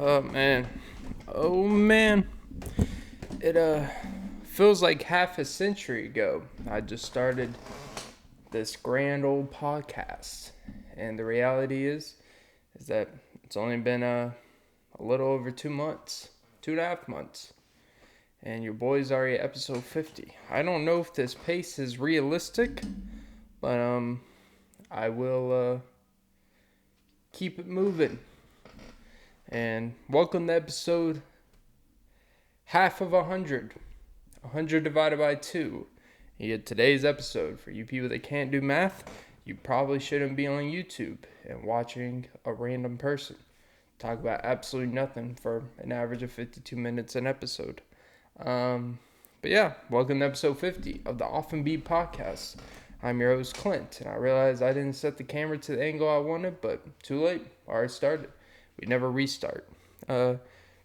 Oh man. Oh man. It feels like half a century ago I just started this grand old podcast. And the reality is that it's only been a little over 2 months. 2.5 months. And your boy's already at episode 50. I don't know if this pace is realistic, but I will keep it moving. And welcome to episode half of 100. 100 divided by 2. You get today's episode. For you people that can't do math, you probably shouldn't be on YouTube and watching a random person talk about absolutely nothing for an average of 52 minutes an episode. But yeah, welcome to episode 50 of the Often Beat podcast. I'm your host, Clint, and I realized I didn't set the camera to the angle I wanted, but too late. Already started. We never restart.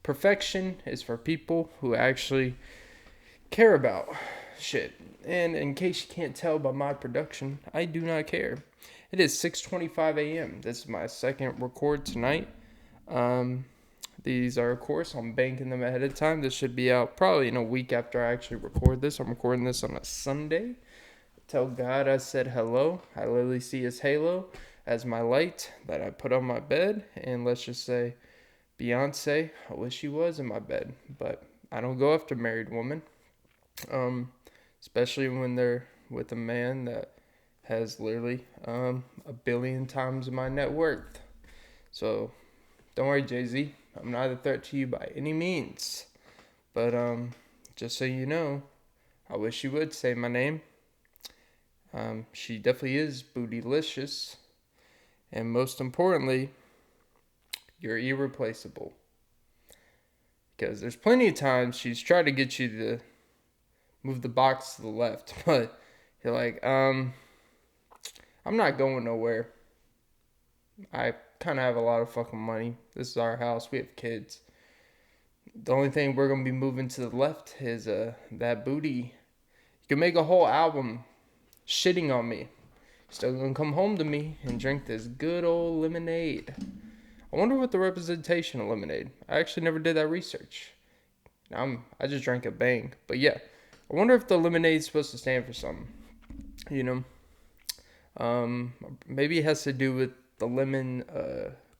Perfection is for people who actually care about shit. And in case you can't tell by my production, I do not care. It is 6:25 a.m. This is my second record tonight. These are, of course, I'm banking them ahead of time. This should be out probably in a week after I actually record this. I'm recording this on a Sunday. Tell God I said hello. I literally see his halo as my light that I put on my bed. And let's just say, Beyonce, I wish she was in my bed. But I don't go after married women. Especially when they're with a man that has literally a billion times my net worth. So don't worry, Jay-Z. I'm not a threat to you by any means. But just so you know, I wish you would say my name. She definitely is bootylicious. And most importantly, you're irreplaceable. Because there's plenty of times she's tried to get you to move the box to the left. But you're like, I'm not going nowhere. I kind of have a lot of fucking money. This is our house. We have kids. The only thing we're going to be moving to the left is that booty. You can make a whole album shitting on me. Still going to come home to me and drink this good old lemonade. I wonder what the representation of lemonade. I actually never did that research. I just drank a bang. But yeah, I wonder if the lemonade's supposed to stand for something. You know? Maybe it has to do with the lemon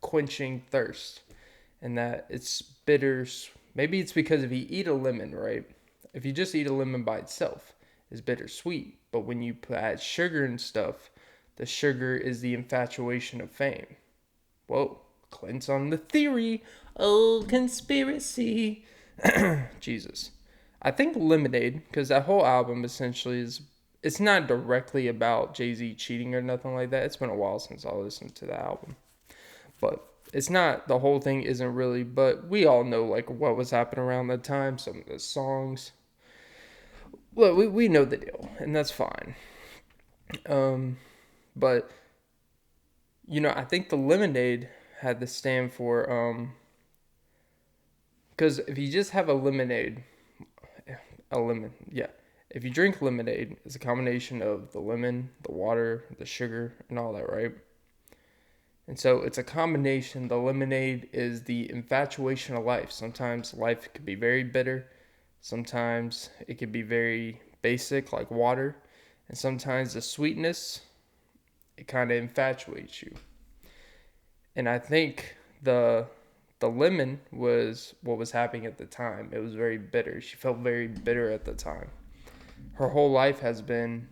quenching thirst. And that it's bitter. Maybe it's because if you eat a lemon, right? If you just eat a lemon by itself, it's bittersweet. But when you add sugar and stuff, the sugar is the infatuation of fame. Whoa, Clint's on the theory. Oh, conspiracy. Jesus. I think Lemonade, because that whole album essentially is, it's not directly about Jay-Z cheating or nothing like that. It's been a while since I listened to the album. But it's not, the whole thing isn't really, but we all know like what was happening around that time, some of the songs. Well, we know the deal, and that's fine. But, you know, I think the lemonade had to stand for, because if you just have a lemon, yeah. If you drink lemonade, it's a combination of the lemon, the water, the sugar, and all that, right? And so it's a combination. The lemonade is the infatuation of life. Sometimes life could be very bitter. Sometimes it could be very basic, like water. And sometimes the sweetness, it kind of infatuates you. And I think the lemon was what was happening at the time. It was very bitter. She felt very bitter at the time. Her whole life has been,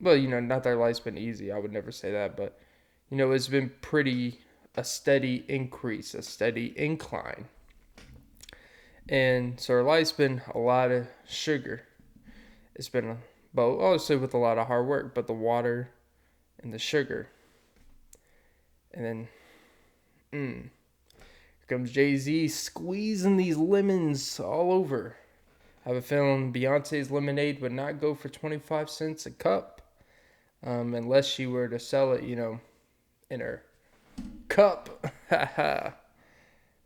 well, you know, not that her life's been easy. I would never say that. But, you know, it's been a steady increase, a steady incline. And so her life's been a lot of sugar. It's been, obviously with a lot of hard work, but the water and the sugar. And then, here comes Jay-Z squeezing these lemons all over. I have a feeling Beyonce's lemonade would not go for 25 cents a cup. Unless she were to sell it, you know, in her cup.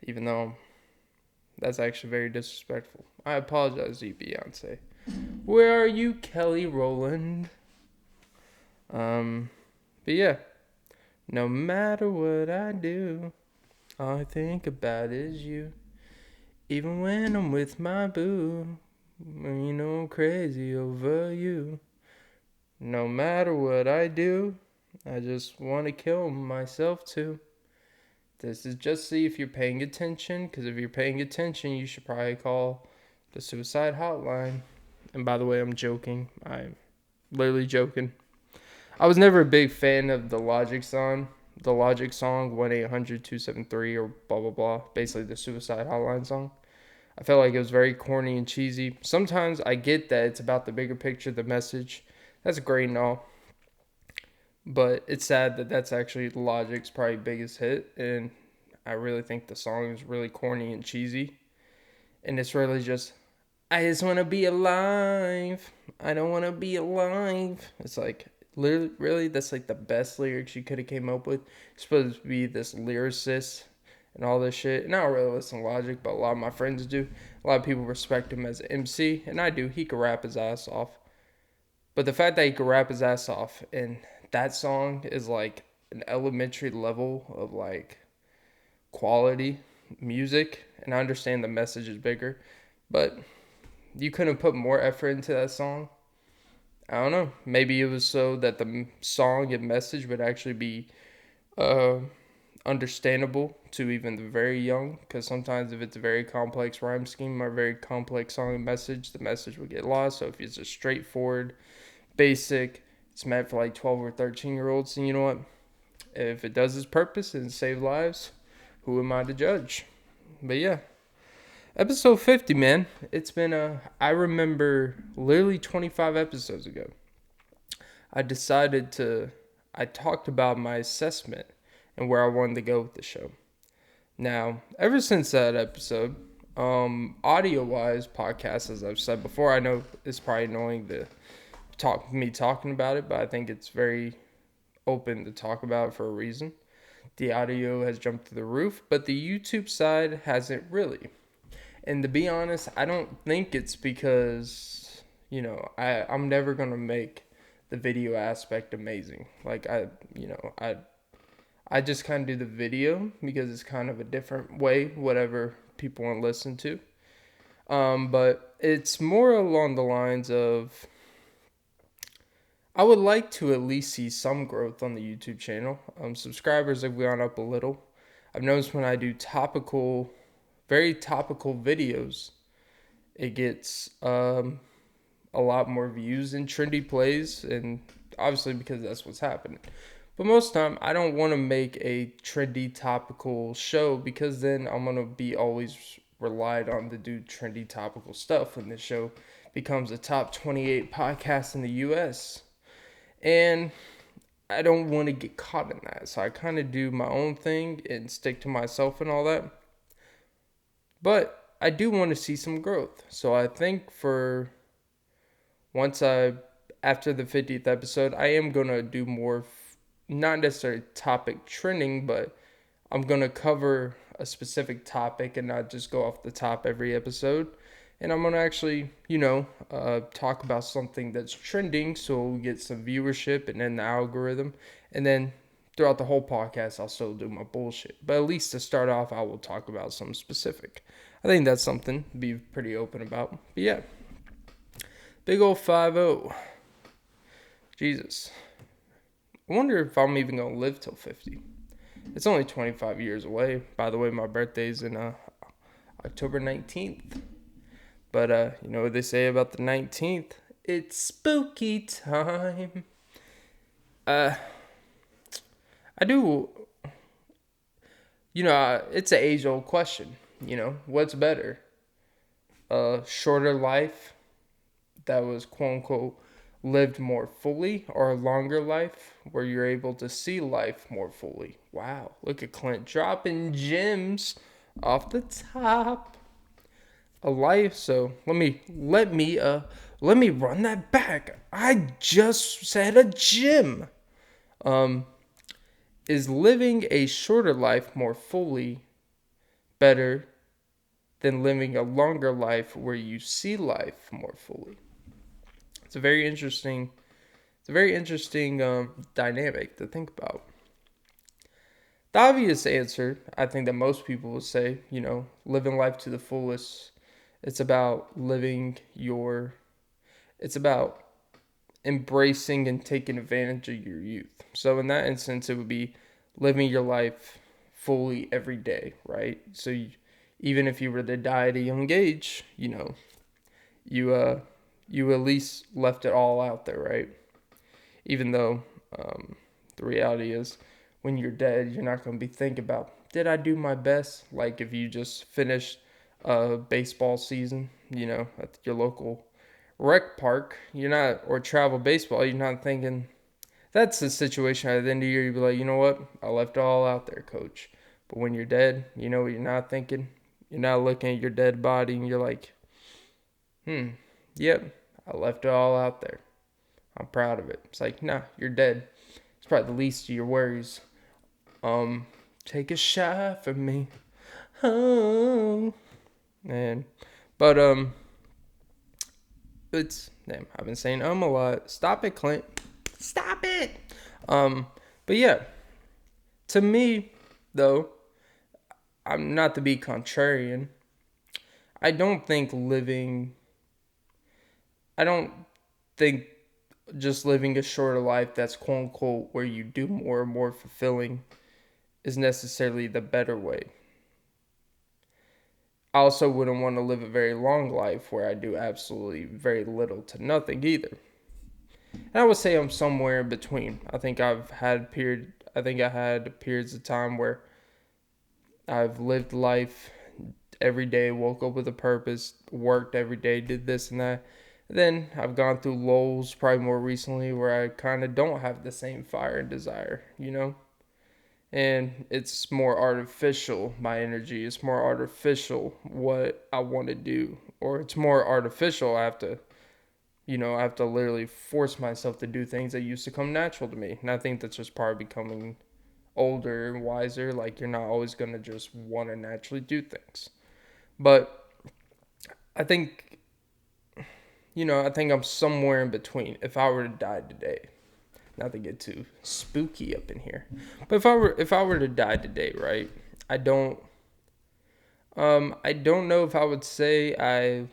Even though that's actually very disrespectful. I apologize to you, Beyonce. Where are you, Kelly Rowland? But yeah, no matter what I do, All I think about is you. Even when I'm with my boo. You know I'm crazy over you. No matter what I do, I just want to kill myself too. This is just see if you're paying attention, because if you're paying attention, you should probably call the suicide hotline. And by the way, I'm joking. I'm literally joking. I was never a big fan of the Logic song. The Logic song, 1-800-273 or blah, blah, blah. Basically, the suicide hotline song. I felt like it was very corny and cheesy. Sometimes I get that it's about the bigger picture, the message. That's great and all. But it's sad that that's actually Logic's probably biggest hit. And I really think the song is really corny and cheesy. And it's really just, I just want to be alive. I don't want to be alive. It's like, literally, really, that's like the best lyrics you could have came up with. You're supposed to be this lyricist and all this shit. And I don't really listen to Logic, but a lot of my friends do. A lot of people respect him as an MC, and I do. He could rap his ass off. But the fact that he could rap his ass off and that song is like an elementary level of like quality music, and I understand the message is bigger, but you couldn't put more effort into that song. I don't know. Maybe it was so that the song and message would actually be uh, understandable to even the very young. Because sometimes if it's a very complex rhyme scheme or a very complex song and message, the message would get lost. So if it's a straightforward, basic, it's meant for like 12 or 13-year-olds. And you know what? If it does its purpose and save lives, who am I to judge? But yeah. Episode 50, man. It's been I remember literally 25 episodes ago, I talked about my assessment and where I wanted to go with the show. Now, ever since that episode, audio-wise, podcast, as I've said before, I know it's probably annoying to me talking about it, but I think it's very open to talk about it for a reason. The audio has jumped to the roof, but the YouTube side hasn't really. And to be honest, I don't think it's because, I'm never going to make the video aspect amazing. Like, I just kind of do the video because it's kind of a different way, whatever people want to listen to. But it's more along the lines of, I would like to at least see some growth on the YouTube channel. Subscribers have gone up a little. I've noticed when I do very topical videos, it gets a lot more views and trendy plays, and obviously because that's what's happening. But most of the time, I don't want to make a trendy topical show because then I'm going to be always relied on to do trendy topical stuff when the show becomes a top 28 podcast in the US. And I don't want to get caught in that. So I kind of do my own thing and stick to myself and all that. But I do want to see some growth. So I think after the 50th episode, I am going to do more, not necessarily topic trending, but I'm going to cover a specific topic and not just go off the top every episode. And I'm going to actually, talk about something that's trending so we'll get some viewership and then the algorithm. And then throughout the whole podcast, I'll still do my bullshit. But at least to start off, I will talk about something specific. I think that's something to be pretty open about. But yeah, big old 5-0. Jesus. I wonder if I'm even going to live till 50. It's only 25 years away. By the way, my birthday's in October 19th. But you know what they say about the 19th? It's spooky time. I do, it's an age-old question. What's better? A shorter life that was quote-unquote lived more fully, or a longer life where you're able to see life more fully? Wow, look at Clint dropping gems off the top. A life, so let me run that back. I just said a gym. Is living a shorter life more fully better than living a longer life where you see life more fully? It's a very interesting dynamic to think about. The obvious answer, I think that most people would say, living life to the fullest. It's about it's about embracing and taking advantage of your youth. So in that instance, it would be living your life fully every day, right? So even if you were to die at a young age, you you at least left it all out there, right? Even though the reality is, when you're dead, you're not going to be thinking about, did I do my best? Like if you just finished a baseball season, at your local rec park, you're not, or travel baseball, you're not thinking, that's the situation at the end of the year, you'd be like, you know what? I left it all out there, coach. But when you're dead, you know what you're not thinking? You're not looking at your dead body and you're like, yep, I left it all out there. I'm proud of it. It's like, nah, you're dead. It's probably the least of your worries. Take a shot for me. Oh, man. But, damn, I've been saying a lot. Stop it, Clint. Stop it. But yeah, to me, though, I'm not to be contrarian. I don't think just living a shorter life that's quote unquote where you do more and more fulfilling is necessarily the better way. I also wouldn't want to live a very long life where I do absolutely very little to nothing either. And I would say I'm somewhere in between. I think I had periods of time where I've lived life every day, woke up with a purpose, worked every day, did this and that. Then I've gone through lulls, probably more recently, where I kind of don't have the same fire and desire, And it's more artificial, my energy. It's more artificial what I want to do. Or it's more artificial. I have to literally force myself to do things that used to come natural to me. And I think that's just part of becoming older and wiser. Like, you're not always going to just want to naturally do things. But I think, I think I'm somewhere in between. If I were to die today, not to get too spooky up in here, but if I were to die today, right? I don't know if I would say I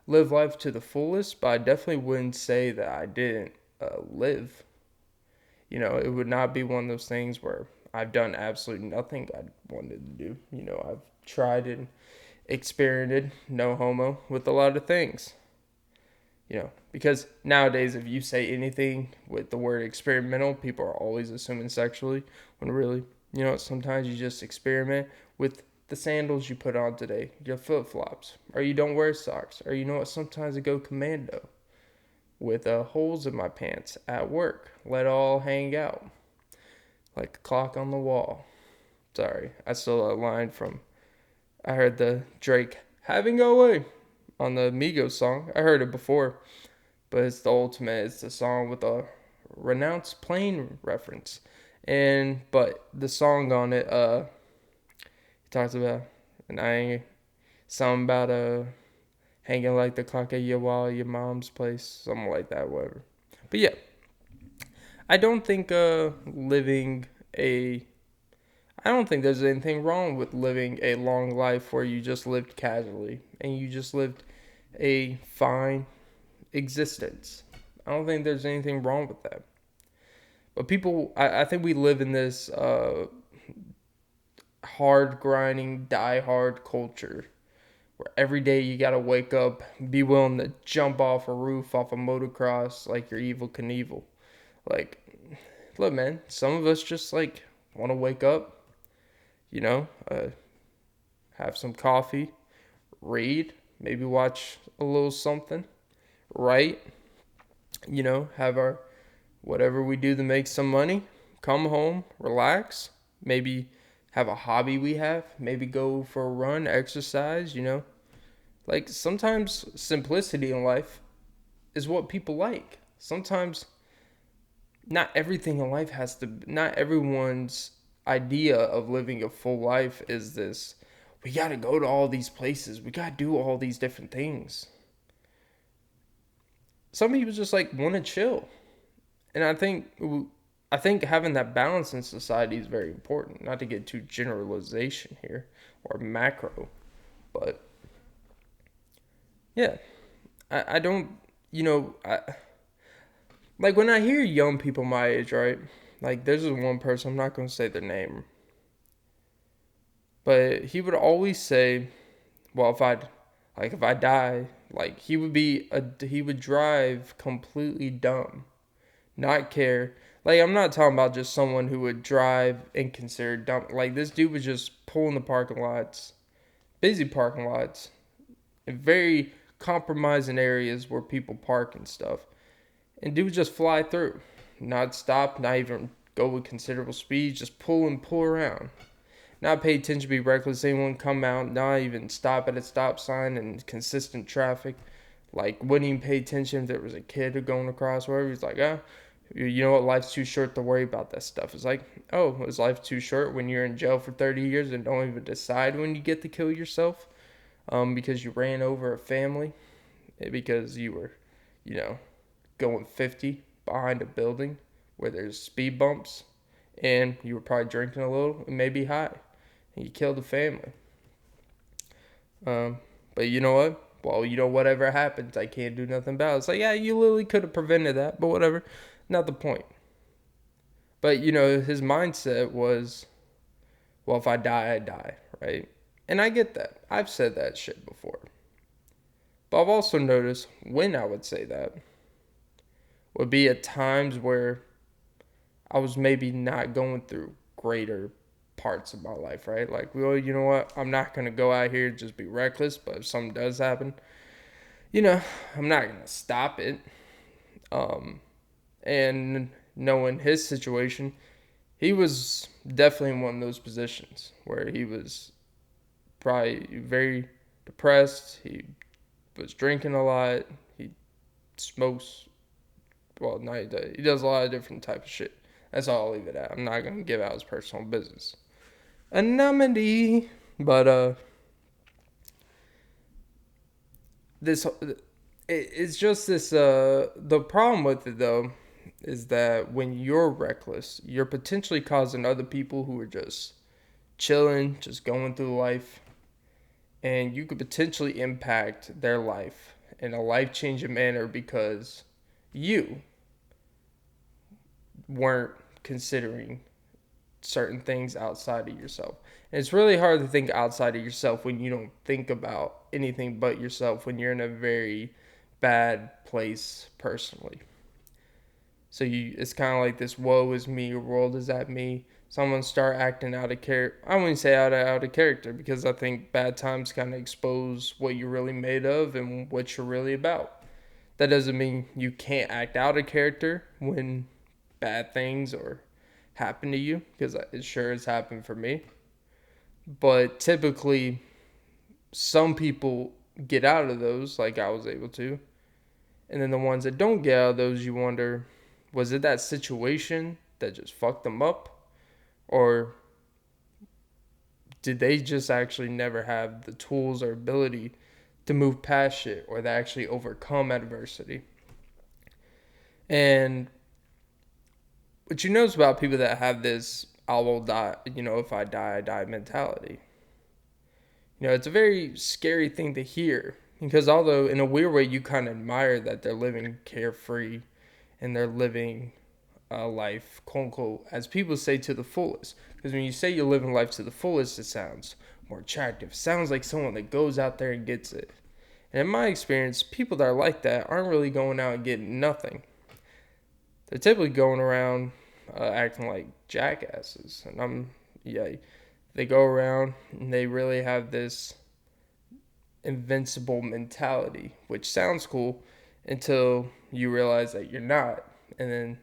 live life to the fullest, but I definitely wouldn't say that I didn't live. It would not be one of those things where I've done absolutely nothing I wanted to do. I've tried and experimented, no homo, with a lot of things. Because nowadays, if you say anything with the word experimental, people are always assuming sexually, when really, sometimes you just experiment with the sandals you put on today, your flip-flops, or you don't wear socks, or sometimes I go commando with holes in my pants at work, let it all hang out, like a clock on the wall. Sorry, I stole that line from, I heard the Drake, Having Go Away, on the Migos song. I heard it before, but it's the ultimate. It's the song with a renounced plane reference, but the song on it, he talks about something about hanging like the clock at your wall, your mom's place, something like that, whatever. But yeah, I don't think I don't think there's anything wrong with living a long life where you just lived casually and you just lived a fine existence. I don't think there's anything wrong with that. But I think we live in this hard grinding, die hard culture where every day you gotta wake up, be willing to jump off a roof, off a motocross, like you're Evil Knievel. Like, look, man, some of us just like want to wake up, have some coffee, read, maybe watch a little something, write, have our whatever we do to make some money, come home, relax, maybe have a hobby we have, maybe go for a run, exercise, Like, sometimes simplicity in life is what people like. Sometimes not everyone's idea of living a full life is this, we got to go to all these places, we got to do all these different things. Some people just like want to chill. And I think I think having that balance in society is very important. Not to get too generalization here or macro, but yeah, I don't, like when I hear young people my age, right? Like there's this one person, I'm not going to say their name, but he would always say, well, if I die, like he would drive completely dumb, not care. Like I'm not talking about just someone who would drive and consider dumb. Like this dude was just pulling the parking lots, busy parking lots, in very compromising areas where people park and stuff. And dude would just fly through, not stop, not even go with considerable speed, just pull around. Not pay attention, be reckless. Anyone come out, not even stop at a stop sign and consistent traffic. Like, wouldn't even pay attention if there was a kid going across, wherever. He's like, you know what? Life's too short to worry about that stuff. It's like, oh, is life too short when you're in jail for 30 years and don't even decide when you get to kill yourself? Because you ran over a family, because you were, you know, going 50 behind a building where there's speed bumps, and you were probably drinking a little and maybe high, and you killed a family. But you know what? Well, whatever happens, I can't do nothing about it. It's like, yeah, you literally could have prevented that, but whatever. Not the point. But, his mindset was, well, if I die, I die, right? And I get that. I've said that shit before. But I've also noticed when I would say that would be at times where I was maybe not going through greater parts of my life, right? Like, well, you know what? I'm not going to go out here and just be reckless, but if something does happen, I'm not going to stop it. And knowing his situation, he was definitely in one of those positions where he was probably very depressed. He was drinking a lot. He smokes. Well, no, he does a lot of different type of shit. That's all I'll leave it at. I'm not going to give out his personal business. Anonymity. But, it's just this, the problem with it, though, is that when you're reckless, you're potentially causing other people who are just chilling, just going through life, and you could potentially impact their life in a life-changing manner because you weren't considering certain things outside of yourself. And it's really hard to think outside of yourself when you don't think about anything but yourself, when you're in a very bad place personally. So it's kind of like this woe is me, or world is at me. Someone start acting out of character. I wouldn't say out of character, because I think bad times kind of expose what you're really made of and what you're really about. That doesn't mean you can't act out of character when bad things or happen to you, because it sure has happened for me. But typically, some people get out of those, like I was able to. And then the ones that don't get out of those, you wonder, was it that situation that just fucked them up? Or did they just actually never have the tools or ability to move past shit, or to actually overcome adversity? And what you notice about people that have this I will die, if I die, I die mentality. It's a very scary thing to hear, because although in a weird way you kind of admire that they're living carefree and they're living a life, quote unquote, as people say, to the fullest. Because when you say you're living life to the fullest, it sounds more attractive. It sounds like someone that goes out there and gets it. And in my experience, people that are like that aren't really going out and getting nothing. They're typically going around acting like jackasses. And they go around and they really have this invincible mentality, which sounds cool until you realize that you're not. And then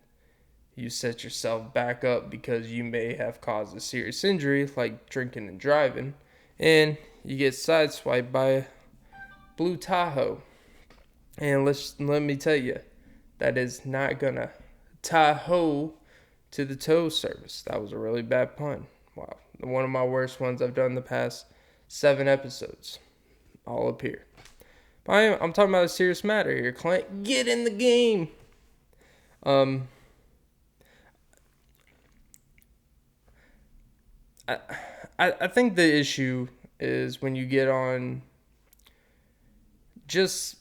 you set yourself back up because you may have caused a serious injury, like drinking and driving, and you get sideswiped by a blue Tahoe. And let me tell you, that is not gonna Tahoe to the tow service. That was a really bad pun. Wow. One of my worst ones I've done in the past 7 episodes. All up here. But I'm talking about a serious matter here, Clint. Get in the game. I think the issue is when you get on just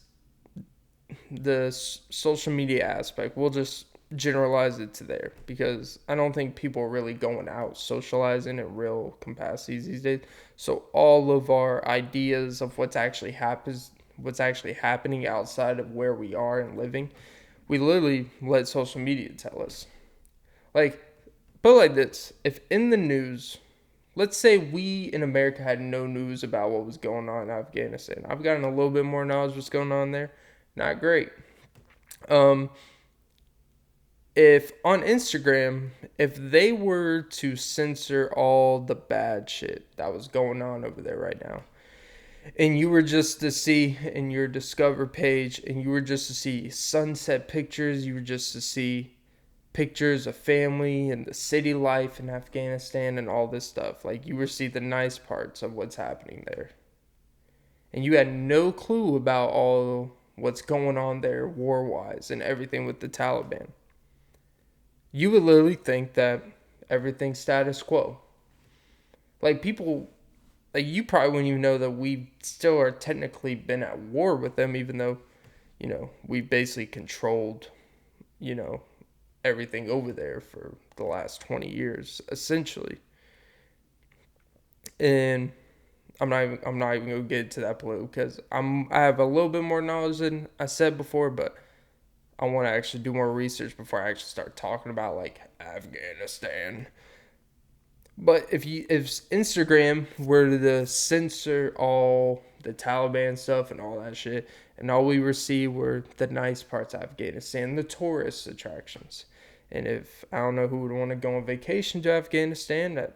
the social media aspect. We'll just generalize it to there because I don't think people are really going out socializing in real capacities these days. So all of our ideas of what's actually happening outside of where we are and living, we literally let social media tell us. Like, but like this, if in the news, let's say we in America had no news about what was going on in Afghanistan. I've gotten a little bit more knowledge of what's going on there. Not great. Um, if on Instagram, if they were to censor all the bad shit that was going on over there right now, and you were just to see in your Discover page, and you were just to see sunset pictures, you were just to see pictures of family and the city life in Afghanistan and all this stuff. Like, you were see the nice parts of what's happening there. And you had no clue about all what's going on there war wise and everything with the Taliban. You would literally think that everything's status quo. Like, people, like, you probably wouldn't even know that we still are technically been at war with them, even though, we basically controlled, you know, everything over there for the last 20 years, essentially. And I'm not even gonna get to that point because I have a little bit more knowledge than I said before, but I want to actually do more research before I actually start talking about like Afghanistan. But if Instagram were to censor all the Taliban stuff and all that shit, and all we receive were the nice parts of Afghanistan, the tourist attractions, and if I don't know who would want to go on vacation to Afghanistan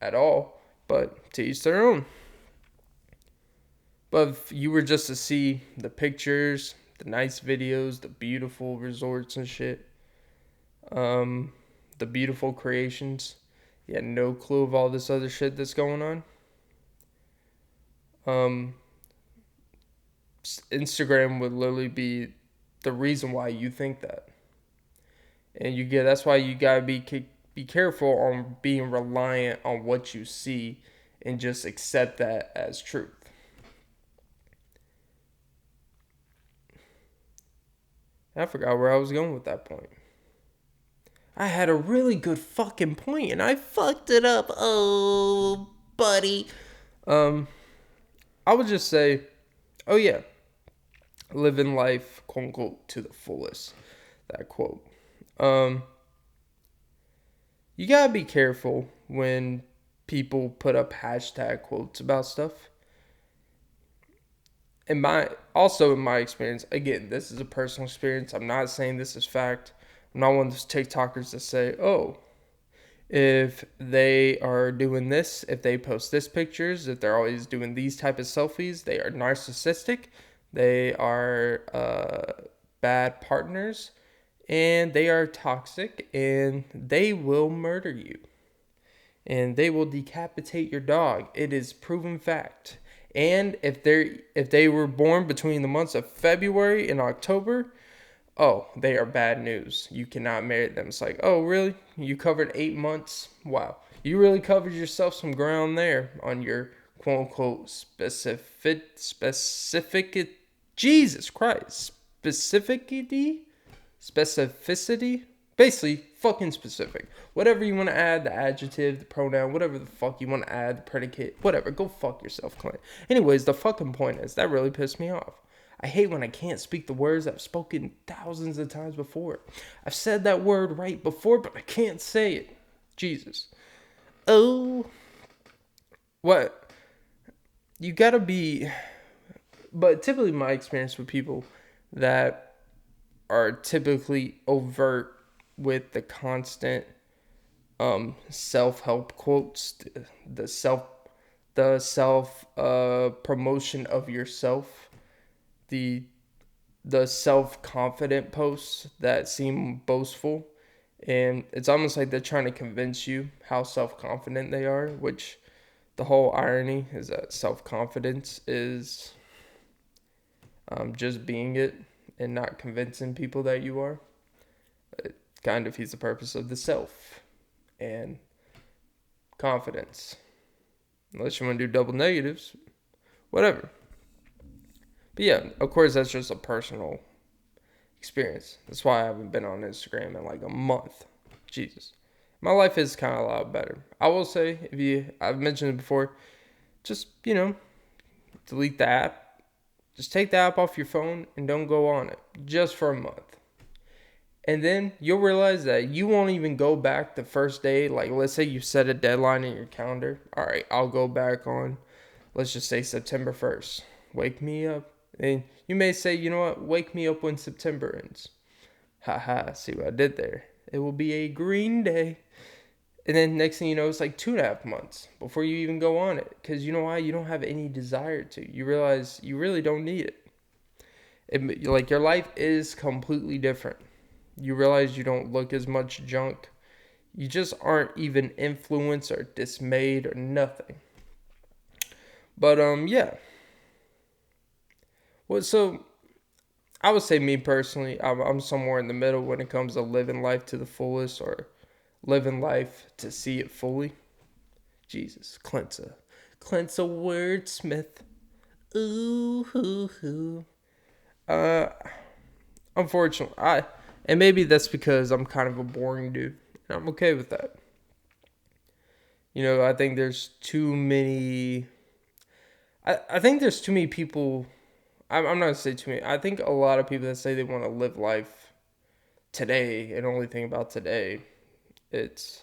at all, but to each their own. But if you were just to see the pictures, the nice videos, the beautiful resorts and shit, um, the beautiful creations, you had no clue of all this other shit that's going on. Um, Instagram would literally be the reason why you think that, and that's why you gotta be careful on being reliant on what you see and just accept that as truth. I forgot where I was going with that point. I had a really good fucking point and I fucked it up. Oh, buddy. Um, I would just say, oh yeah, living life, quote unquote, to the fullest. That quote. Um, you gotta be careful when people put up hashtag quotes about stuff. In my experience, again, this is a personal experience. I'm not saying this is fact. I'm not one of those TikTokers that say, oh, if they are doing this, if they post this pictures, if they're always doing these type of selfies, they are narcissistic, they are bad partners, and they are toxic, and they will murder you, and they will decapitate your dog. It is proven fact. And if they were born between the months of February and October, oh, they are bad news. You cannot marry them. It's like, oh, really? You covered 8 months? Wow. You really covered yourself some ground there on your quote unquote specific, Jesus Christ, specificity, basically fucking specific. Whatever you want to add, the adjective, the pronoun, whatever the fuck you want to add, the predicate, whatever. Go fuck yourself, Clint. Anyways, the fucking point is, that really pissed me off. I hate when I can't speak the words I've spoken thousands of times before. I've said that word right before, but I can't say it. Jesus. Oh. What? You gotta be... But typically my experience with people that are typically overt with the constant self-help quotes, the self promotion of yourself, the self-confident posts that seem boastful, and it's almost like they're trying to convince you how self-confident they are, which the whole irony is that self-confidence is just being it and not convincing people that you are. It kind of defeats the purpose of the self, and confidence. Unless you want to do double negatives, whatever. But yeah, of course, that's just a personal experience. That's why I haven't been on Instagram in like a month. Jesus. My life is kind of a lot better. I will say, I've mentioned it before, just, delete the app. Just take the app off your phone and don't go on it. Just for a month. And then you'll realize that you won't even go back the first day. Like, let's say you set a deadline in your calendar. All right, I'll go back on, let's just say September 1st. Wake me up. And you may say, you know what? Wake me up when September ends. Haha, see what I did there. It will be a green day. And then next thing you know, it's like 2.5 months before you even go on it. Because you know why? You don't have any desire to. You realize you really don't need it. Like, your life is completely different. You realize you don't look as much junk. You just aren't even influenced or dismayed or nothing. But, yeah. Well, so, I would say me personally, I'm somewhere in the middle when it comes to living life to the fullest or living life to see it fully. Jesus, Clint's a wordsmith. Ooh, hoo, hoo. Unfortunately, and maybe that's because I'm kind of a boring dude, and I'm okay with that. I think there's too many. I think there's too many people. I'm not gonna say too many. I think a lot of people that say they want to live life today and only think about today. It's,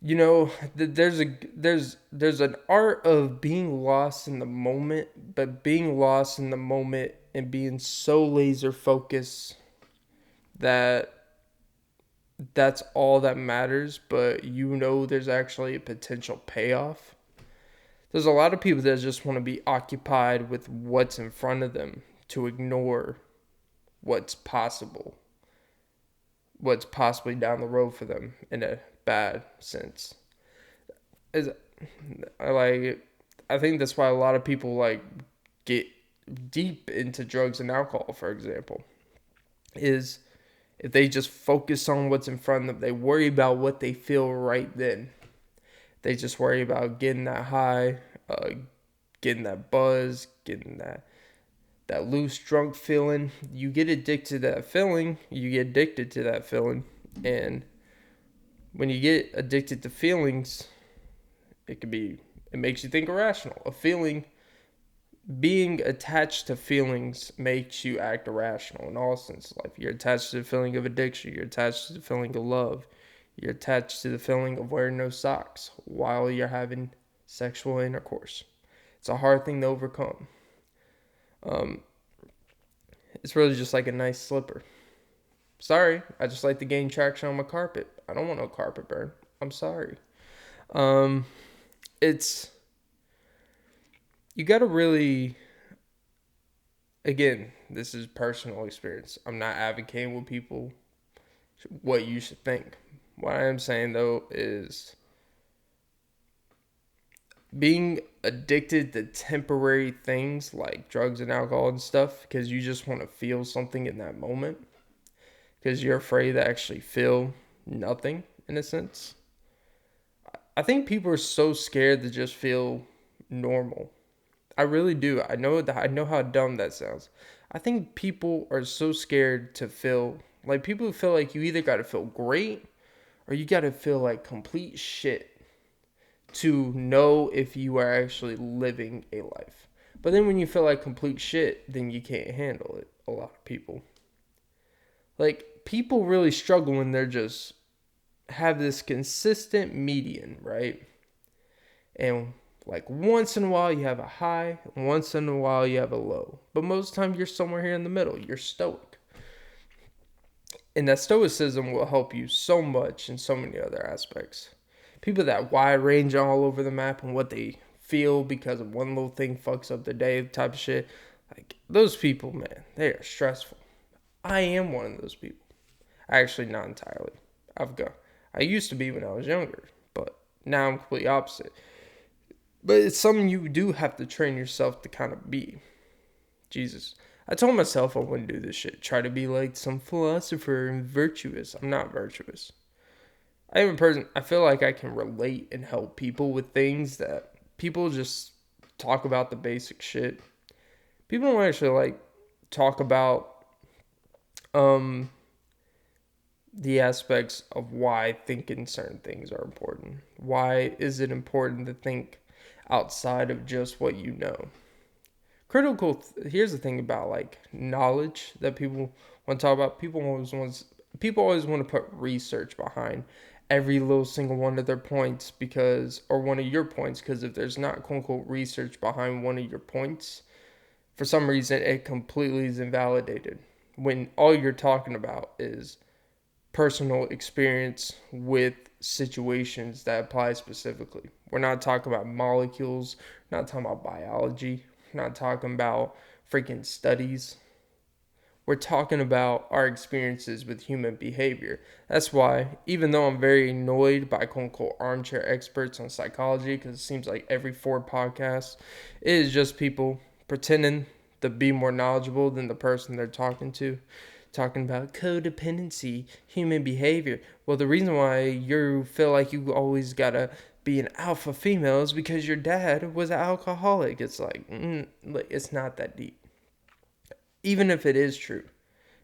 there's an art of being lost in the moment, but being lost in the moment and being so laser focused that that's all that matters, but there's actually a potential payoff. There's a lot of people that just want to be occupied with what's in front of them to ignore what's possibly down the road for them in a bad sense. I think that's why a lot of people get deep into drugs and alcohol, for example, is if they just focus on what's in front of them, they worry about what they feel right then. They just worry about getting that high, getting that buzz, getting that loose, drunk feeling. You get addicted to that feeling. And when you get addicted to feelings, it makes you think irrational. Being attached to feelings makes you act irrational in all senses of life. You're attached to the feeling of addiction. You're attached to the feeling of love. You're attached to the feeling of wearing no socks while you're having sexual intercourse. It's a hard thing to overcome. It's really just like a nice slipper. Sorry, I just like to gain traction on my carpet. I don't want no carpet burn. I'm sorry. You gotta really, again, this is personal experience. I'm not advocating with people what you should think. What I am saying, though, is being addicted to temporary things like drugs and alcohol and stuff because you just want to feel something in that moment because you're afraid to actually feel nothing, in a sense. I think people are so scared to just feel normal. I really do. I know how dumb that sounds. I think people are so scared to feel like people feel like you either got to feel great or you got to feel like complete shit to know if you are actually living a life. But then when you feel like complete shit, then you can't handle it. A lot of people. Like, people really struggle when they're just have this consistent median, right? And like once in a while you have a high, once in a while you have a low. But most of the time you're somewhere here in the middle. You're stoic. And that stoicism will help you so much in so many other aspects. People that wide range all over the map and what they feel because of one little thing fucks up their day type of shit. Like, those people, man, they are stressful. I am one of those people. Actually, not entirely. I used to be when I was younger, but now I'm completely opposite. But it's something you do have to train yourself to kind of be. Jesus. I told myself I wouldn't do this shit. Try to be like some philosopher and virtuous. I'm not virtuous. I am a person, I feel like I can relate and help people with things that people just talk about the basic shit. People don't actually like talk about um the aspects of why thinking certain things are important. Why is it important to think outside of just what you know? Here's the thing about like knowledge that people want to talk about. People always want to put research behind every little single one of their points because, or one of your points, because if there's not quote unquote research behind one of your points, for some reason it completely is invalidated when all you're talking about is personal experience with situations that apply specifically. We're not talking about molecules, we're not talking about biology, we're not talking about freaking studies. We're talking about our experiences with human behavior. That's why, even though I'm very annoyed by quote unquote armchair experts on psychology, because it seems like every 4 podcasts it is just people pretending to be more knowledgeable than the person they're talking about codependency, human behavior. Well, the reason why you feel like you always gotta be an alpha female is because your dad was an alcoholic. It's like, it's not that deep. Even if it is true,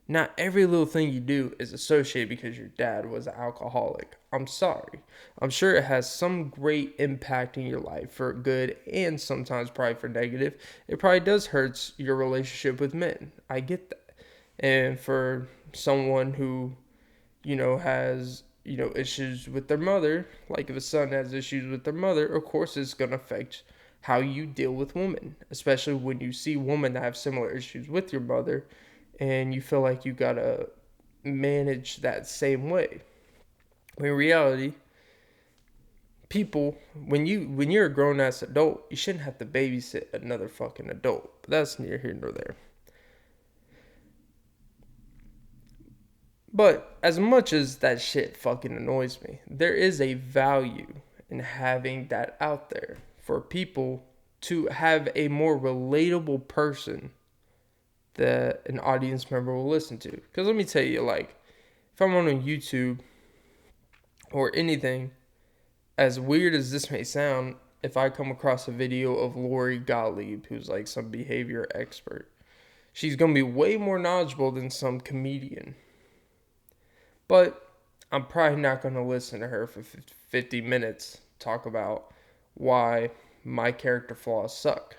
not every little thing you do is associated because your dad was an alcoholic. I'm sorry. I'm sure it has some great impact in your life for good and sometimes probably for negative. It probably does hurt your relationship with men. I get that. And for someone who, has, issues with their mother, like if a son has issues with their mother, of course it's going to affect how you deal with women, especially when you see women that have similar issues with your mother and you feel like you got to manage that same way. When in reality, people, when you're a grown ass adult, you shouldn't have to babysit another fucking adult. But that's neither here nor there. But as much as that shit fucking annoys me, there is a value in having that out there for people to have a more relatable person that an audience member will listen to. Because let me tell you, like, if I'm on YouTube or anything, as weird as this may sound, if I come across a video of Lori Gottlieb, who's like some behavior expert, she's going to be way more knowledgeable than some comedian. But I'm probably not going to listen to her for 50 minutes talk about why my character flaws suck.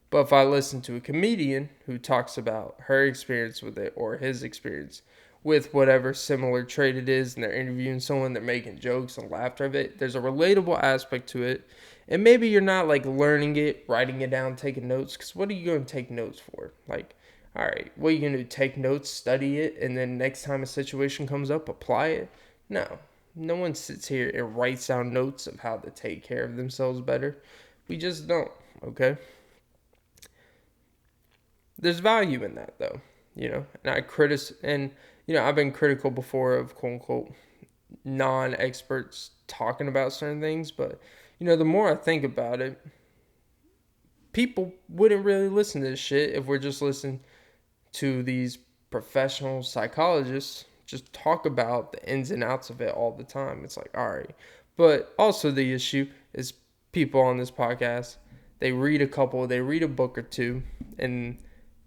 But if I listen to a comedian who talks about her experience with it or his experience with whatever similar trait it is, and they're interviewing someone, they're making jokes and laughter of it, there's a relatable aspect to it. And maybe you're not like learning it, writing it down, taking notes, because what are you going to take notes for? Like, all right, what are you going to do? Take notes, study it, and then next time a situation comes up, apply it? No. No one sits here and writes down notes of how to take care of themselves better. We just don't, okay? There's value in that though, and I've been critical before of quote unquote non-experts talking about certain things, but the more I think about it, people wouldn't really listen to this shit if we're just listening to these professional psychologists just talk about the ins and outs of it all the time. It's like, all right. But also the issue is people on this podcast, they read a book or two, and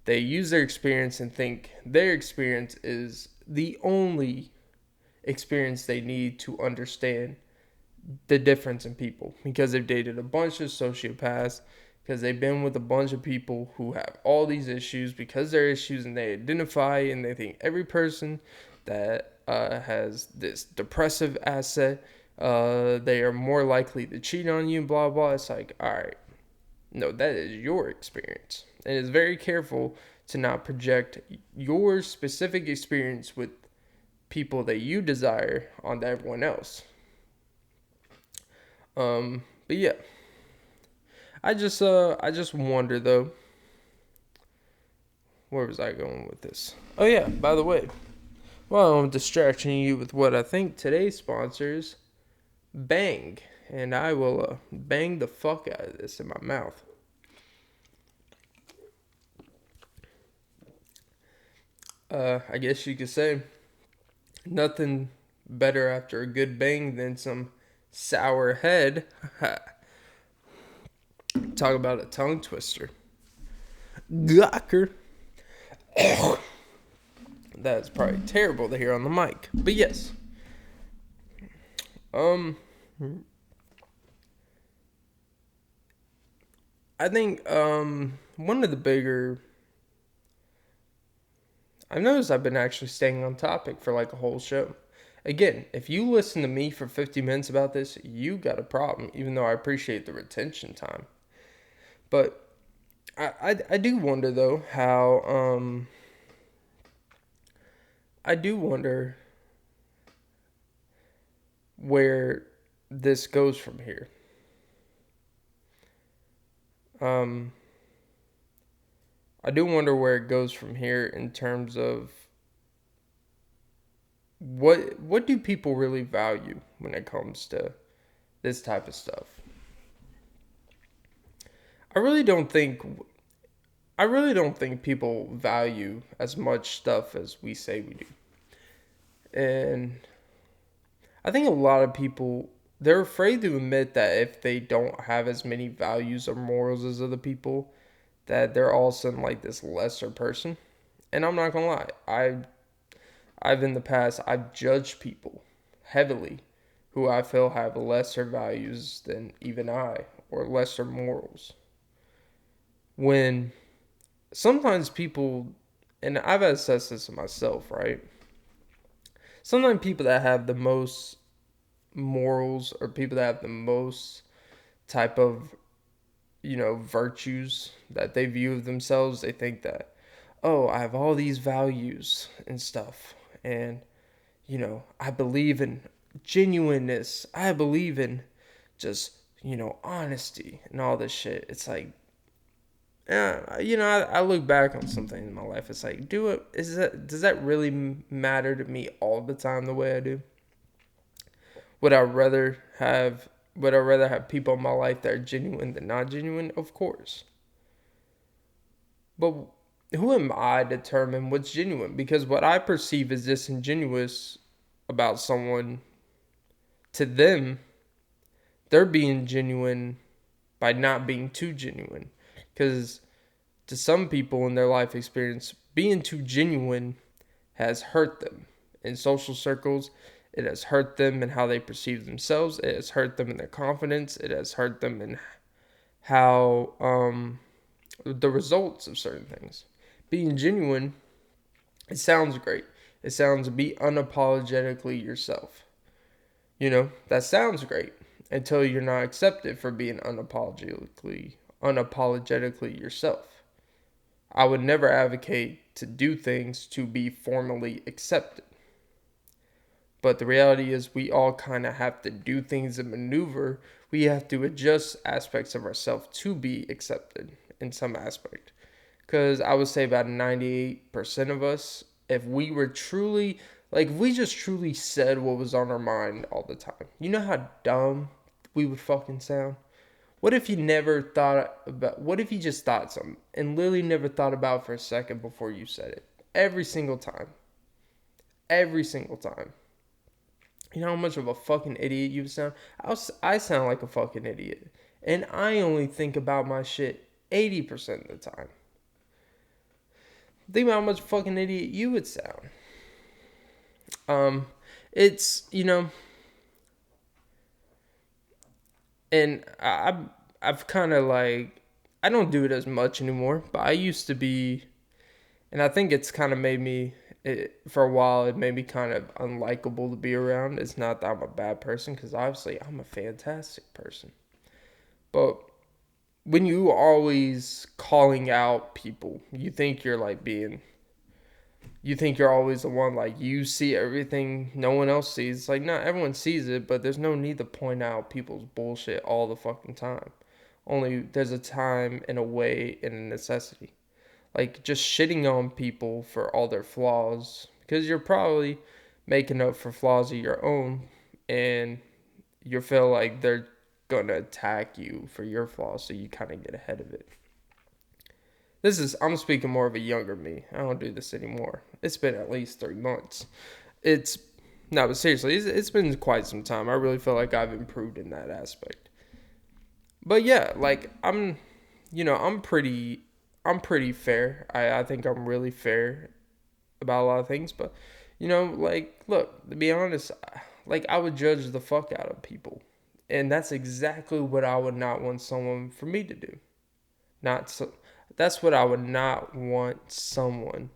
they use their experience and think their experience is the only experience they need to understand the difference in people, because they've dated a bunch of sociopaths, because they've been with a bunch of people who have all these issues because they're issues, and they identify and they think every person that has this depressive asset, they are more likely to cheat on you, blah blah. It's like, all right, no, that is your experience, and it's very careful to not project your specific experience with people that you desire onto everyone else. But yeah, I just wonder though, where was I going with this? Oh yeah, by the way, well, I'm distracting you with what I think today's sponsors, Bang, and I will bang the fuck out of this in my mouth. I guess you could say nothing better after a good bang than some sour head. Talk about a tongue twister. Gawker. That's probably terrible to hear on the mic. But yes. I think one of the bigger... I've noticed I've been actually staying on topic for like a whole show. Again, if you listen to me for 50 minutes about this, you got a problem, even though I appreciate the retention time. But I do wonder, though, how... I do wonder where this goes from here. I do wonder where it goes from here in terms of what do people really value when it comes to this type of stuff. I really don't think people value as much stuff as we say we do. And I think a lot of people, they're afraid to admit that if they don't have as many values or morals as other people, that they're all of a sudden like this lesser person. And I'm not gonna lie, I've in the past, I've judged people heavily who I feel have lesser values than even I, or lesser morals. When sometimes people, and I've assessed this myself, right? Sometimes people that have the most morals, or people that have the most type of, virtues that they view of themselves, they think that, oh, I have all these values and stuff. And, I believe in genuineness. I believe in just, honesty and all this shit. It's like, I look back on something in my life. It's like, does that really matter to me all the time the way I do? Would I rather have people in my life that are genuine than not genuine? Of course. But who am I to determine what's genuine? Because what I perceive as disingenuous about someone, to them, they're being genuine by not being too genuine. Because to some people in their life experience, being too genuine has hurt them. In social circles, it has hurt them in how they perceive themselves. It has hurt them in their confidence. It has hurt them in how the results of certain things. Being genuine, it sounds great. It sounds be unapologetically yourself. That sounds great until you're not accepted for being unapologetically yourself. I would never advocate to do things to be formally accepted. But the reality is we all kind of have to do things and maneuver. We have to adjust aspects of ourselves to be accepted in some aspect. Because I would say about 98% of us, if we were truly, if we just truly said what was on our mind all the time. You know how dumb we would fucking sound? What if you what if you just thought something and literally never thought about it for a second before you said it? Every single time. Every single time. You know how much of a fucking idiot you sound? I sound like a fucking idiot. And I only think about my shit 80% of the time. Think about how much fucking idiot you would sound. It's, and I've kind of I don't do it as much anymore, but I used to be, and I think it's kind of made me, for a while, it made me kind of unlikable to be around. It's not that I'm a bad person, because obviously I'm a fantastic person. But when you always calling out people, you think you're always the one, you see everything no one else sees. It's like, not everyone sees it, but there's no need to point out people's bullshit all the fucking time. Only there's a time and a way and a necessity. Just shitting on people for all their flaws, because you're probably making up for flaws of your own, and you feel like they're gonna attack you for your flaws, so you kind of get ahead of it. I'm speaking more of a younger me. I don't do this anymore. It's been at least 3 months. No, but seriously, it's been quite some time. I really feel like I've improved in that aspect. But yeah, like I'm pretty fair. I think I'm really fair about a lot of things. But like, look, to be honest, like I would judge the fuck out of people, and that's exactly what I would not want someone for me to do. Not so. That's what I would not want someone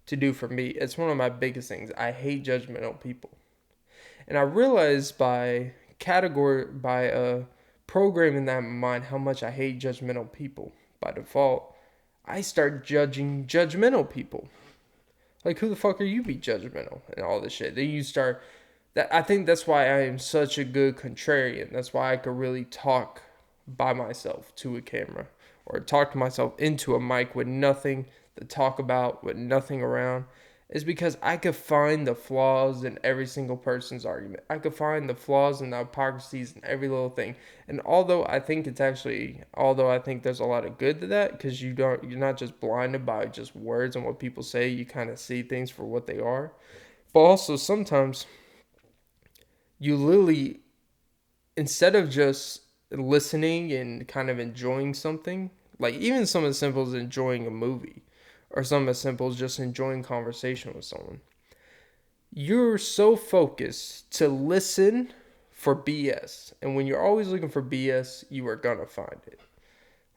to do for me. It's one of my biggest things. I hate judgmental people. And I realized by programming that in my mind how much I hate judgmental people by default, I start judging judgmental people. Like, who the fuck are you be judgmental and all this shit? Then you start that. I think that's why I am such a good contrarian. That's why I could really talk by myself to a camera or talk to myself into a mic with nothing to talk about, with nothing around, is because I could find the flaws in every single person's argument. I could find the flaws and the hypocrisies in every little thing. And although I think there's a lot of good to that, because you're not just blinded by just words and what people say, you kind of see things for what they are. But also sometimes you literally, instead of just listening and kind of enjoying something, like even something as simple as enjoying a movie, or something as simple as just enjoying conversation with someone, you're so focused to listen for BS. And when you're always looking for BS, you are gonna find it.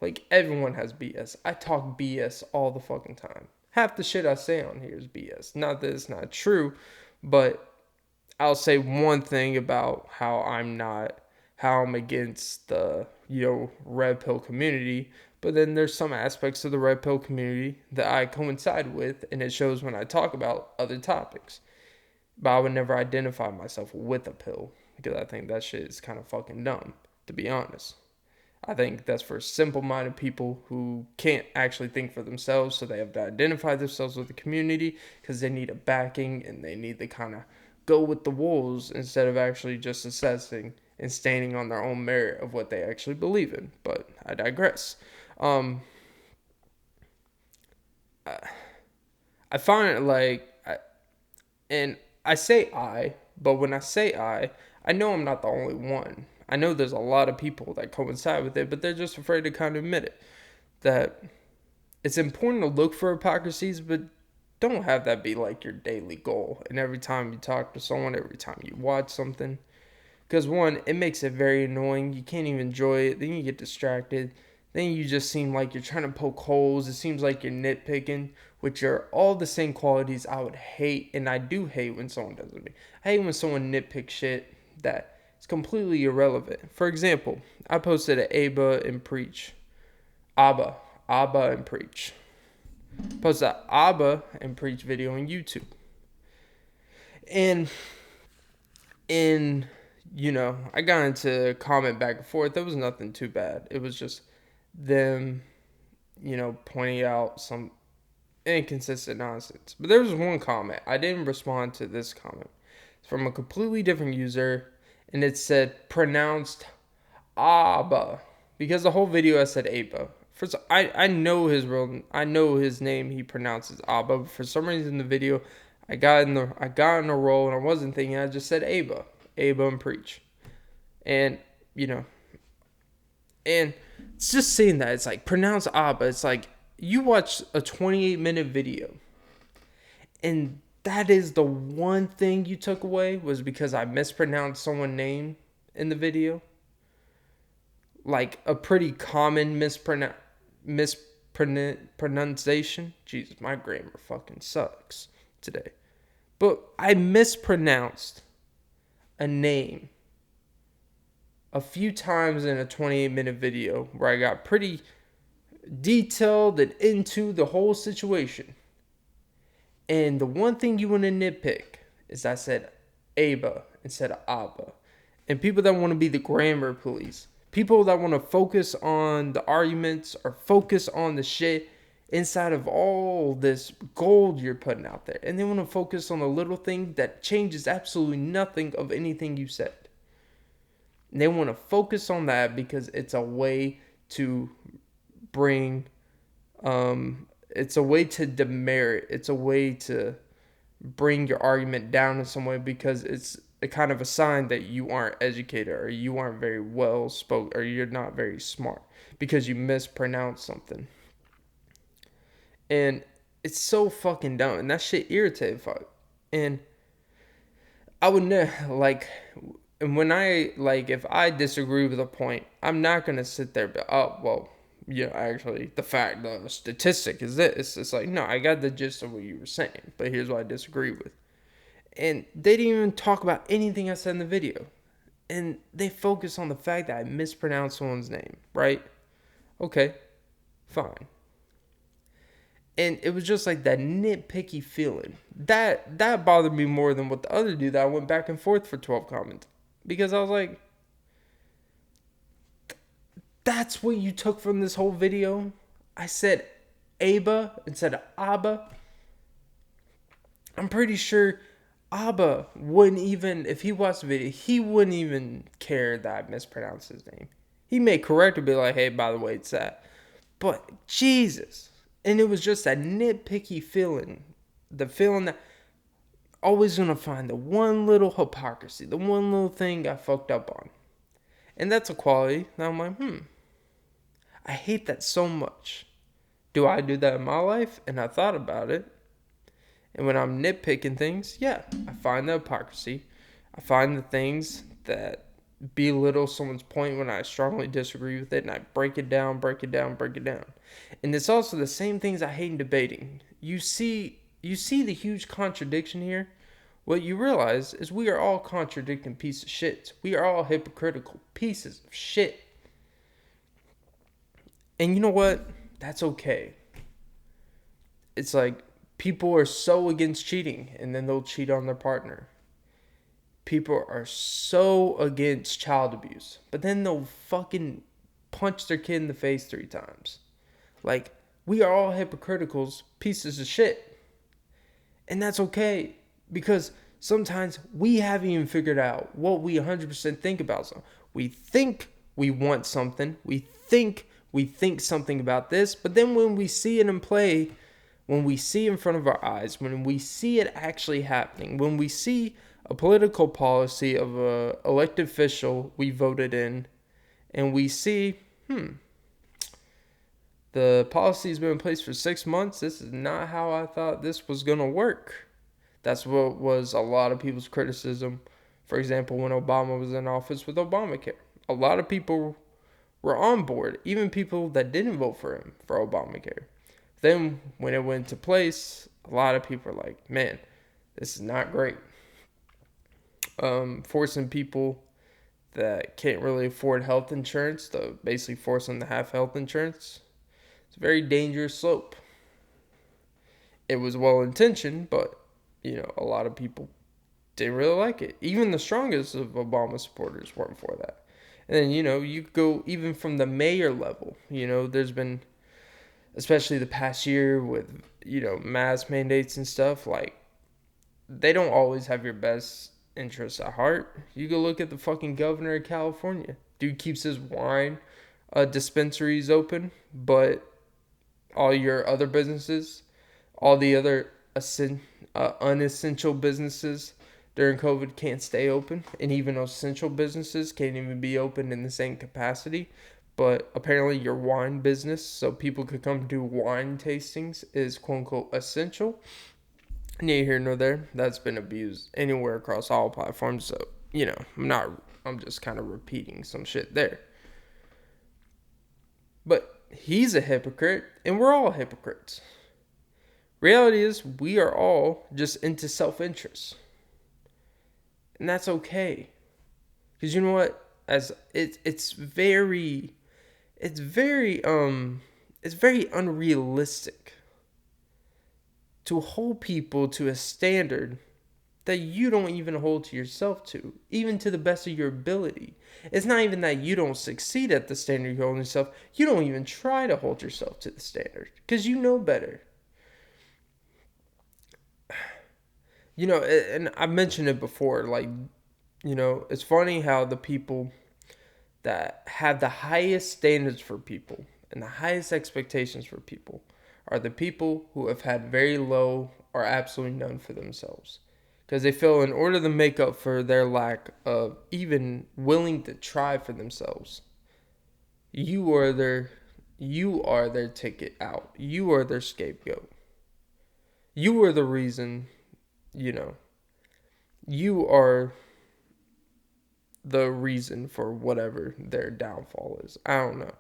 Like, everyone has BS. I talk BS all the fucking time. Half the shit I say on here is BS. Not that it's not true, but I'll say one thing about how I'm against the, red pill community, but then there's some aspects of the red pill community that I coincide with, and it shows when I talk about other topics. But I would never identify myself with a pill, because I think that shit is kind of fucking dumb, to be honest. I think that's for simple-minded people who can't actually think for themselves, so they have to identify themselves with the community because they need a backing and they need to kind of go with the wolves instead of actually just assessing and standing on their own merit of what they actually believe in. But I digress. Um, I find it and I say but when I say I know I'm not the only one. I know there's a lot of people that coincide with it, but they're just afraid to kind of admit it. That it's important to look for hypocrisies, but don't have that be like your daily goal. And every time you talk to someone, every time you watch something. Because one, it makes it very annoying. You can't even enjoy it. Then you get distracted. Then you just seem like you're trying to poke holes. It seems like you're nitpicking, which are all the same qualities I would hate. And I do hate when someone does it to me. I hate when someone nitpicks shit that is completely irrelevant. For example, I posted an Abba and Preach. Posted an Abba and Preach video on YouTube. And I got into comment back and forth. There was nothing too bad. It was just them, pointing out some inconsistent nonsense. But there was one comment. I didn't respond to this comment. It's from a completely different user, and it said pronounced Abba, because the whole video I said Abba. First, I know his name. He pronounces Abba, but for some reason in the video, I got in a roll and I wasn't thinking. I just said Abba and Preach, and and it's just saying that it's like pronounce Abba. It's like you watch a 28-minute video, and that is the one thing you took away was because I mispronounced someone's name in the video. Like a pretty common mispronunciation. Jesus, my grammar fucking sucks today. But I mispronounced a name a few times in a 28-minute video where I got pretty detailed and into the whole situation. And the one thing you want to nitpick is I said Aba instead of Abba. And people that want to be the grammar police, people that want to focus on the arguments or focus on the shit inside of all this gold you're putting out there. And they want to focus on the little thing that changes absolutely nothing of anything you said. And they want to focus on that because it's a way to bring, it's a way to demerit. It's a way to bring your argument down in some way because it's a kind of a sign that you aren't educated or you aren't very well spoken or you're not very smart because you mispronounce something. And it's so fucking dumb. And that shit irritated fuck. And I would like, and when I, like, if I disagree with a point, I'm not going to sit there, but, oh, well, yeah, actually, the statistic is this. It's like, no, I got the gist of what you were saying, but here's what I disagree with. And they didn't even talk about anything I said in the video. And they focus on the fact that I mispronounced someone's name, right? Okay, fine. And it was just like that nitpicky feeling. That bothered me more than what the other dude that I went back and forth for 12 comments. Because I was like, that's what you took from this whole video? I said Aba instead of Abba. I'm pretty sure Abba wouldn't even, if he watched the video, he wouldn't even care that I mispronounced his name. He may correct or be like, hey, by the way, it's that. But Jesus. And it was just that nitpicky feeling. The feeling that always going to find the one little hypocrisy, the one little thing I fucked up on. And that's a quality that I'm like, I hate that so much. Do I do that in my life? And I thought about it. And when I'm nitpicking things, yeah, I find the hypocrisy. I find the things that belittle someone's point when I strongly disagree with it, and I break it down. And it's also the same things I hate in debating. You see the huge contradiction here. What you realize is we are all contradicting pieces of shit. We are all hypocritical pieces of shit. And you know what? That's okay. It's like people are so against cheating, and then they'll cheat on their partner. People are so against child abuse, but then they'll fucking punch their kid in the face 3 times. Like, we are all hypocriticals, pieces of shit. And that's okay, because sometimes we haven't even figured out what we 100% think about something. We think we want something. We think something about this, but then when we see it in play, when we see in front of our eyes, when we see it actually happening, when we see a political policy of a elected official we voted in, and we see, the policy's been in place for 6 months. This is not how I thought this was going to work. That's what was a lot of people's criticism. For example, when Obama was in office with Obamacare. A lot of people were on board, even people that didn't vote for him for Obamacare. Then when it went into place, a lot of people were like, man, this is not great. Forcing people that can't really afford health insurance to basically force them to have health insurance. It's a very dangerous slope. It was well intentioned, but a lot of people didn't really like it. Even the strongest of Obama supporters weren't for that. And then, you go even from the mayor level. There's been, especially the past year with, mask mandates and stuff, like, they don't always have your best interests at heart. You go look at the fucking governor of California. Dude keeps his wine dispensaries open, but all your other businesses, all the other unessential businesses during COVID can't stay open, and even essential businesses can't even be open in the same capacity. But apparently your wine business, so people could come do wine tastings, is quote-unquote essential. Neither here nor there. That's been abused anywhere across all platforms, so, I'm just kind of repeating some shit there. But he's a hypocrite, and we're all hypocrites. Reality is, we are all just into self-interest. And that's okay. Because you know what? It's very unrealistic to hold people to a standard that you don't even hold to yourself to, even to the best of your ability. It's not even that you don't succeed at the standard you hold yourself. You don't even try to hold yourself to the standard because you know better. And I've mentioned it before, like, it's funny how the people that have the highest standards for people and the highest expectations for people are the people who have had very low are absolutely none for themselves. Because they feel in order to make up for their lack of even willing to try for themselves, you are their ticket out. You are their scapegoat. You are the reason, you know, you are the reason for whatever their downfall is. I don't know.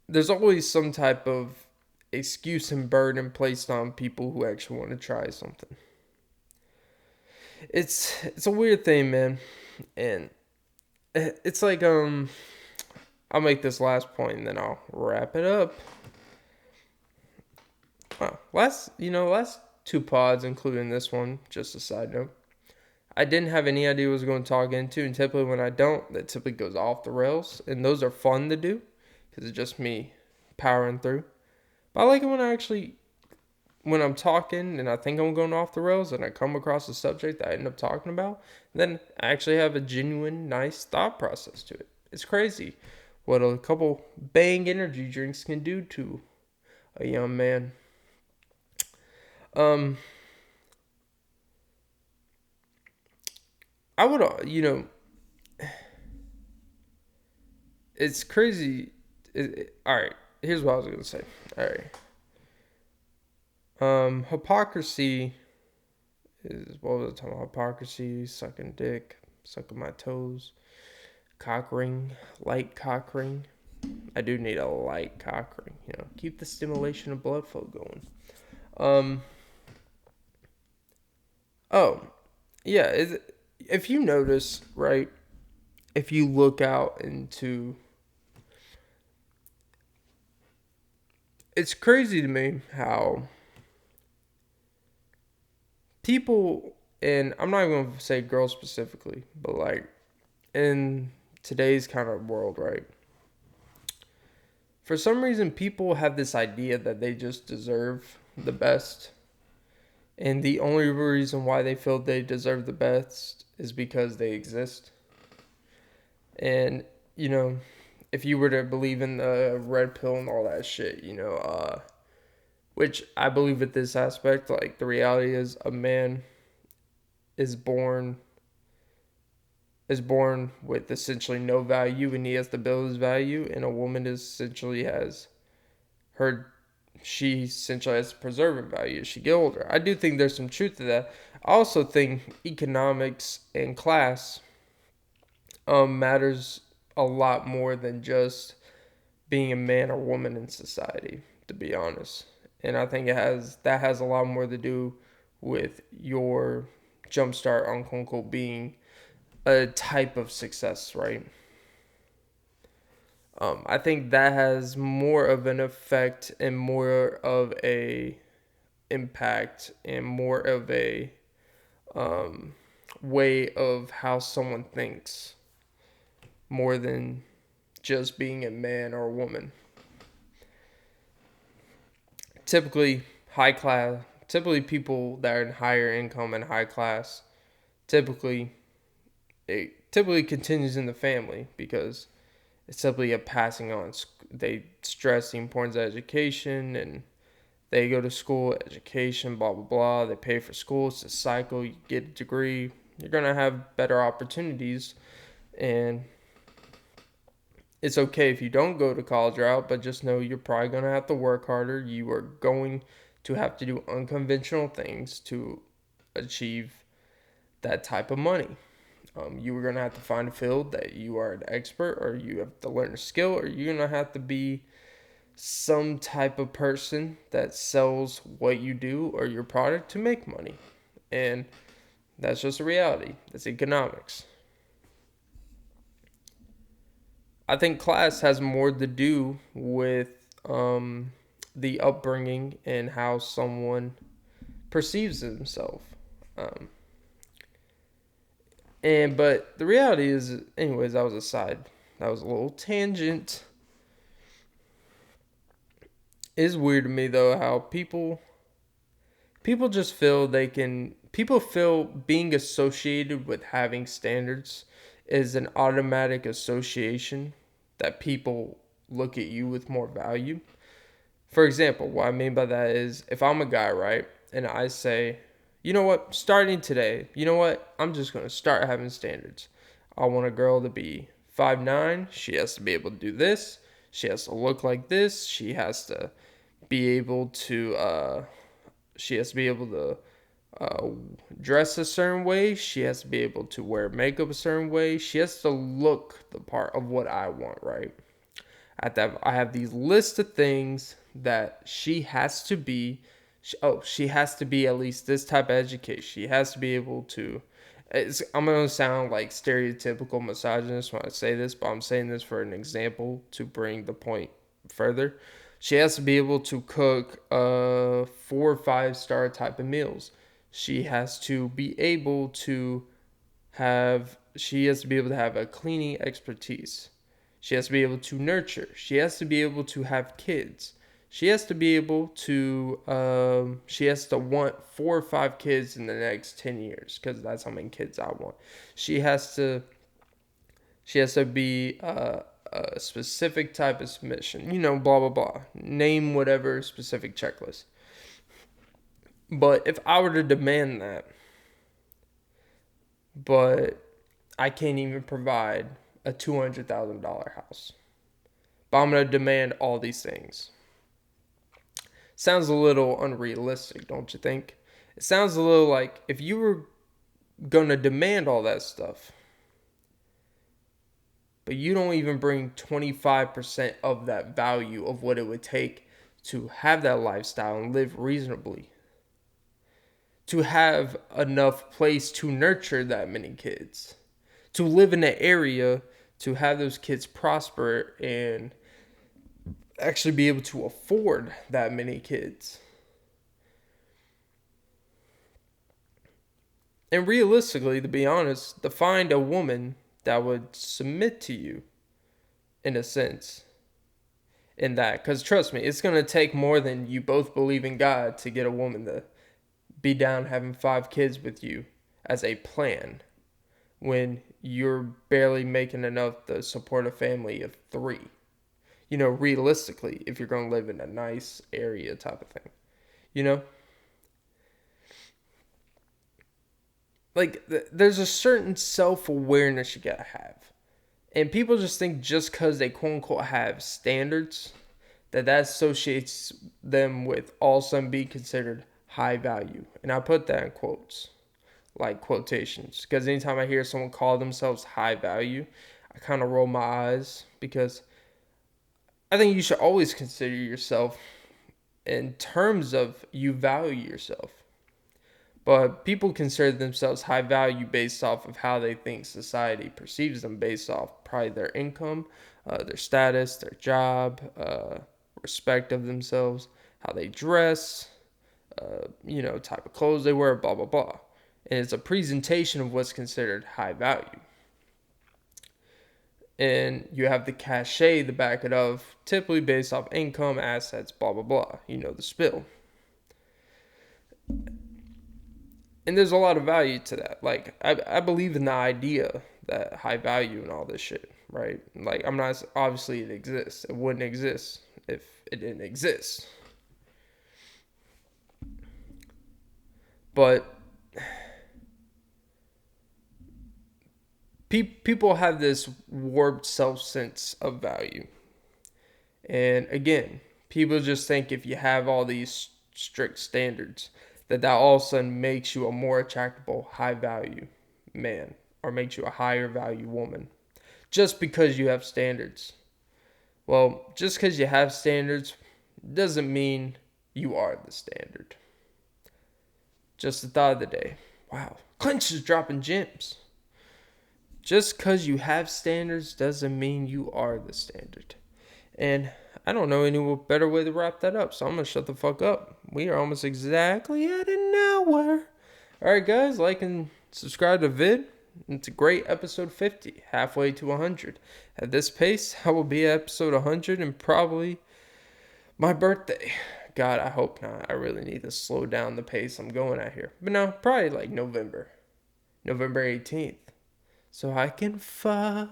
There's always some type of excuse and burden placed on people who actually want to try something. It's a weird thing, man. And it's like I'll make this last point and then I'll wrap it up. Last two pods, including this one, just a side note. I didn't have any idea what I was going to talk into, and typically when I don't, that typically goes off the rails, and those are fun to do because it's just me powering through. But I like it when I'm talking and I think I'm going off the rails and I come across a subject that I end up talking about, then I actually have a genuine, nice thought process to it. It's crazy what a couple Bang energy drinks can do to a young man. I would, it's crazy. All right, here's what I was going to say. All right. Hypocrisy is, what was I talking about? Hypocrisy, sucking dick, sucking my toes, cock ring, light cock ring. I do need a light cock ring, keep the stimulation of blood flow going. Oh, yeah, if you notice, right, if you look out into, it's crazy to me how people, and I'm not even going to say girls specifically, but like in today's kind of world, right, for some reason people have this idea that they just deserve the best. And the only reason why they feel they deserve the best is because they exist. And, if you were to believe in the red pill and all that shit, which I believe at this aspect, like the reality is a man is born with essentially no value and he has to build his value, and a woman essentially has she essentially has to preserve her value as she get older. I do think there's some truth to that. I also think economics and class matters a lot more than just being a man or woman in society, to be honest. And I think that has a lot more to do with your jumpstart uncle being a type of success, right? I think that has more of an effect and more of a impact and more of a way of how someone thinks more than just being a man or a woman. Typically people that are in higher income and high class, it typically continues in the family because it's simply a passing on. They stress the importance of education and they go to school, education, blah, blah, blah. They pay for school. It's a cycle. You get a degree. You're going to have better opportunities. And it's okay if you don't go to college route, but just know you're probably going to have to work harder. You are going to have to do unconventional things to achieve that type of money. You are going to have to find a field that you are an expert, or you have to learn a skill, or you're going to have to be some type of person that sells what you do or your product to make money. And that's just a reality. That's economics. I think class has more to do with the upbringing and how someone perceives himself. But the reality is, anyways, that was a side. That was a little tangent. It is weird to me though how people just feel people feel being associated with having standards is an automatic association that people look at you with more value. For example, what I mean by that is if I'm a guy, right, and I say, you know what, starting today, you know what, I'm just going to start having standards. I want a girl to be 5'9". She has to be able to do this. She has to look like this. She has to be able to, uh, dress a certain way. She has to be able to wear makeup a certain way. She has to look the part of what I want, right? I have these lists of things that she has to be. She has to be at least this type of education. She has to be able to. I'm going to sound like stereotypical misogynist when I say this, but I'm saying this for an example to bring the point further. She has to be able to cook 4 or 5 star type of meals. She has to be able to she has to be able to have a cleaning expertise. She has to be able to nurture. She has to be able to have kids. She has to be able to, she has to want 4 or 5 kids in the next 10 years because that's how many kids I want. She has to, she has to be a specific type of submission, blah, blah, blah. Name whatever specific checklist. But if I were to demand that, but I can't even provide a $200,000 house, but I'm going to demand all these things. Sounds a little unrealistic, don't you think? It sounds a little like if you were going to demand all that stuff, but you don't even bring 25% of that value of what it would take to have that lifestyle and live reasonably, to have enough place to nurture that many kids, to live in an area to have those kids prosper and actually be able to afford that many kids. And realistically, to be honest, to find a woman that would submit to you in a sense in that, because trust me, it's going to take more than you both believe in God to get a woman to be down having 5 kids with you as a plan when you're barely making enough to support a family of 3. Realistically, if you're going to live in a nice area type of thing, like there's a certain self-awareness you gotta have. And people just think just because they quote unquote have standards, that associates them with all of a sudden being considered high value. And I put that in quotes, like quotations, because anytime I hear someone call themselves high value, I kind of roll my eyes because I think you should always consider yourself in terms of you value yourself. But people consider themselves high value based off of how they think society perceives them, based off probably their income, their status, their job, respect of themselves, how they dress, type of clothes they wear, blah, blah, blah. And it's a presentation of what's considered high value. And you have the cachet to back it up, typically based off income, assets, blah, blah, blah. The spill. And there's a lot of value to that. Like, I believe in the idea that high value and all this shit, right? Like, I'm not, obviously it exists. It wouldn't exist if it didn't exist. But people have this warped self-sense of value. And again, people just think if you have all these strict standards, that all of a sudden makes you a more attractable, high value man, or makes you a higher value woman, just because you have standards. Well, just because you have standards doesn't mean you are the standard. Just the thought of the day. Wow, Quenches is dropping gems. Just because you have standards doesn't mean you are the standard. And I don't know any better way to wrap that up, so I'm going to shut the fuck up. We are almost exactly at an hour. Alright guys, like and subscribe to the vid. It's a great episode 50, halfway to 100. At this pace, I will be at episode 100 and probably my birthday. God, I hope not. I really need to slow down the pace I'm going at here. But no, probably like November 18th. So I can fuck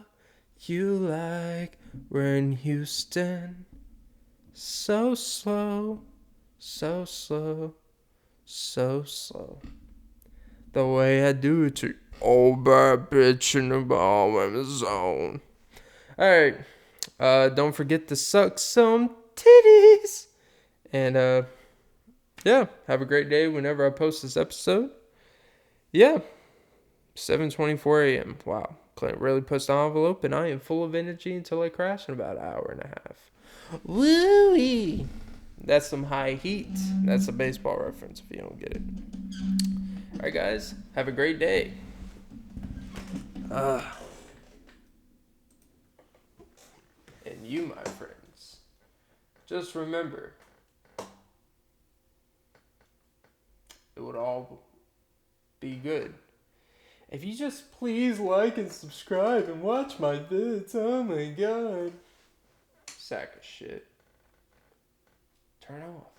you like we're in Houston. So slow, so slow, so slow. The way I do it to oh bad bitch in the ball in the zone. Alright. Don't forget to suck some titties. And yeah, have a great day whenever I post this episode. Yeah. 7:24 a.m. Wow. Clint really pushed the envelope, and I am full of energy until I crash in about an hour and a half. Woo-wee. That's some high heat. That's a baseball reference if you don't get it. Alright, guys. Have a great day. And you, my friends, just remember, it would all be good if you just please like and subscribe and watch my vids. Oh my god. Sack of shit. Turn off.